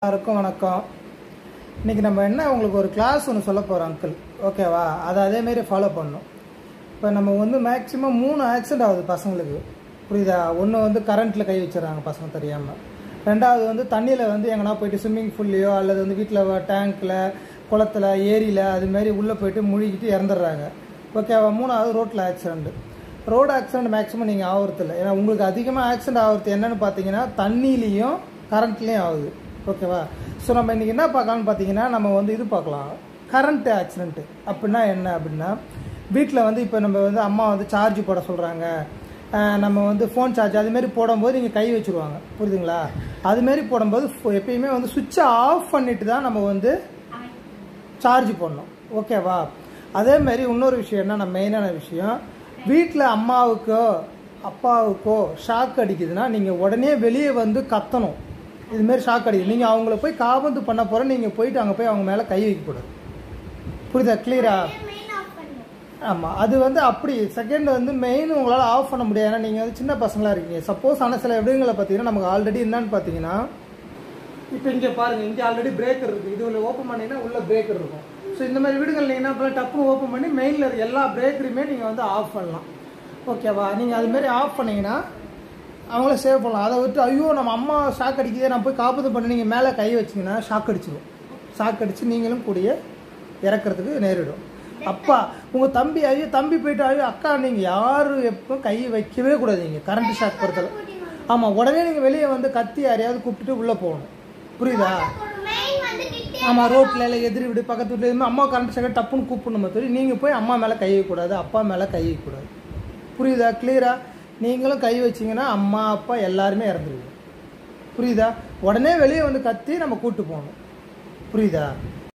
எல்லாருக்கும் வணக்கம். இன்றைக்கி நம்ம என்ன உங்களுக்கு ஒரு கிளாஸ் ஒன்று சொல்ல போகிறோம் அங்கிள், ஓகேவா? அதை அதேமாரி ஃபாலோ பண்ணணும். இப்போ நம்ம வந்து மேக்ஸிமம் 3 ஆக்சிடென்ட் ஆகுது பசங்களுக்கு, புரியுதா? ஒன்று வந்து கரண்ட்டில் கை வச்சுறாங்க பசங்க தெரியாமல். ரெண்டாவது வந்து தண்ணியில் வந்து எங்கன்னா போயிட்டு ஸ்விம்மிங் பூல்லையோ அல்லது வந்து வீட்டில் டேங்க்கில் குளத்தில் ஏரியில் அதுமாரி உள்ளே போயிட்டு முழுகிட்டு இறந்துடுறாங்க, ஓகேவா? 3வது ரோட்டில் ஆக்சிடென்ட். ரோடு ஆக்சிடென்ட் மேக்ஸிமம் நீங்கள் ஆகிறதில்ல. ஏன்னா உங்களுக்கு அதிகமாக ஆக்சிடென்ட் ஆகிறது என்னென்னு பார்த்தீங்கன்னா தண்ணியிலையும் கரண்ட்லேயும் ஆகுது, ஓகேவா? ஸோ நம்ம இன்றைக்கி என்ன பார்க்கலான்னு பார்த்தீங்கன்னா நம்ம வந்து இது பார்க்கலாம், கரண்ட் ஆக்சிடென்ட்டு அப்படின்னா என்ன அப்படின்னா, வீட்டில் வந்து இப்போ நம்ம வந்து அம்மா வந்து சார்ஜ் போட சொல்கிறாங்க, நம்ம வந்து ஃபோன் சார்ஜ் அதுமாரி போடும்போது நீங்கள் கை வச்சுருவாங்க, புரியுதுங்களா? அதுமாரி போடும்போது எப்பயுமே வந்து சுவிட்சை ஆஃப் பண்ணிட்டு தான் நம்ம வந்து சார்ஜ் போடணும், ஓகேவா? அதேமாரி இன்னொரு விஷயம் என்ன, நம்ம மெயினான விஷயம், வீட்டில் அம்மாவுக்கோ அப்பாவுக்கோ ஷாக் அடிக்குதுன்னா நீங்கள் உடனே வெளியே வந்து கத்தணும். இதுமாரி ஷாக் அடிக்குது, நீங்கள் அவங்கள போய் காபந்து பண்ண போகிற, நீங்கள் போயிட்டு அங்கே போய் அவங்க மேலே கை வைக்கக்கூடாது, புரியுதா? கிளியரா? ஆமாம், அது வந்து அப்படி செகண்ட் வந்து மெயின் உங்களால் ஆஃப் பண்ண முடியாது, ஏன்னா நீங்கள் வந்து சின்ன பசங்களாக இருக்கீங்க. சப்போஸ் ஆனால் சில இடங்களை பார்த்தீங்கன்னா நமக்கு ஆல்ரெடி என்னன்னு பார்த்தீங்கன்னா, இப்போ இங்கே பாருங்கள், இங்கே ஆல்ரெடி பிரேக்கர் இருக்குது, இது உள்ள ஓப்பன் பண்ணிங்கன்னா உள்ள பிரேக்கர் இருக்கும். ஸோ இந்த மாதிரி வீடுகள் நீங்கள் என்ன டப்புன்னு ஓப்பன் பண்ணி மெயினில் இருக்க எல்லா பிரேக்கரையுமே நீங்கள் வந்து ஆஃப் பண்ணலாம், ஓகேவா? நீங்கள் அதுமாரி ஆஃப் பண்ணிங்கன்னா அவங்கள சேவ் பண்ணலாம். அதை விட்டு ஐயோ நம்ம அம்மா ஷாக் அடிக்குதே நான் போய் காப்பது பண்ணி நீங்கள் மேலே கை வச்சிங்கன்னா ஷாக் அடிச்சிடும். ஷாக் அடித்து நீங்களும் கூடிய இறக்கிறதுக்கு நேரிடும். அப்பா உங்கள் தம்பி ஐயோ தம்பி போயிட்டு ஐயோ அக்கா, நீங்கள் யாரும் எப்போ கை வைக்கவே கூடாது. நீங்கள் கரண்ட் ஷாக் பொறுத்தல. ஆமாம், உடனே நீங்கள் வெளியே வந்து கத்தி யாரையாவது கூப்பிட்டுட்டு உள்ளே போகணும், புரியுதா? ஆமாம், ரோட்டில் இல்லை எதிரி வீடு பக்கத்து வீட்டில் எதுவுமே அம்மா கரண்ட் ஷாக்கை டப்புன்னு கூப்பிடணுமே தோறி நீங்கள் போய் அம்மா மேலே கை வைக்கக்கூடாது, அப்பா மேலே கை வைக்கக்கூடாது, புரியுதா? கிளியரா? நீங்களும் கை வச்சிங்கன்னா அம்மா அப்பா எல்லாருமே இறந்துருவீங்க, புரியுதா? உடனே வெளியே வந்து கத்தி நம்ம கூப்பிட்டு போகணும், புரியுதா?